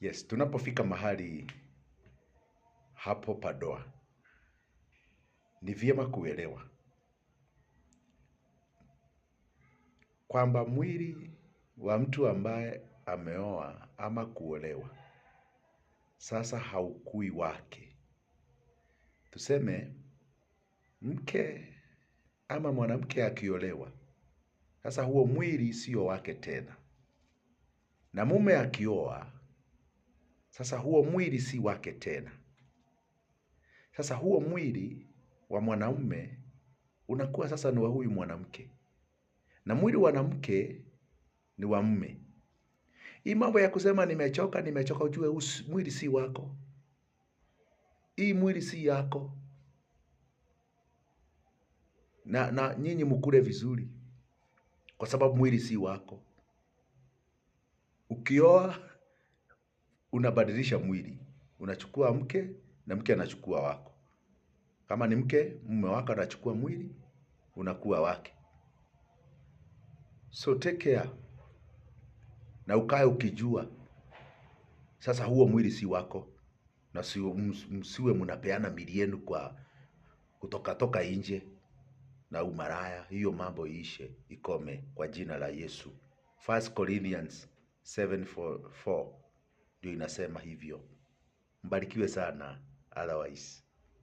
Yes, tunapofika mahali hapo padoa, ni vyema kuelewa kwamba mwili wa mtu ambaye ameoa ama kuolewa sasa haukui wake. Tuseme mke ama mwanamke akiolewa, sasa huo mwili sio wake tena, na mume akioa, sasa huo mwili si wake tena. Sasa huo mwili wa mwanaume unakuwa sasa ni wa huyu mwanamke, na mwili wa mwanamke ni wa mume. Hii mambo ya kusema nimechoka, ujue mwili si wako. Hii mwili si yako. Na nyinyi mkule vizuri, kwa sababu mwili si wako. Ukioa unabadilisha mwili, unachukua mke na mke anachukua wako. Kama ni mke, mume wako anachukua mwili, unakuwa wake. So take care na ukae ukijua sasa huo mwili si wako, na msiwe mnapeana mili yenu kwa kutoka nje na umaraya. Hiyo mambo iishe, ikome kwa jina la Yesu. 1 Corinthians 7:4 ndio inasema hivyo. Mbarikiwe sana otherwise.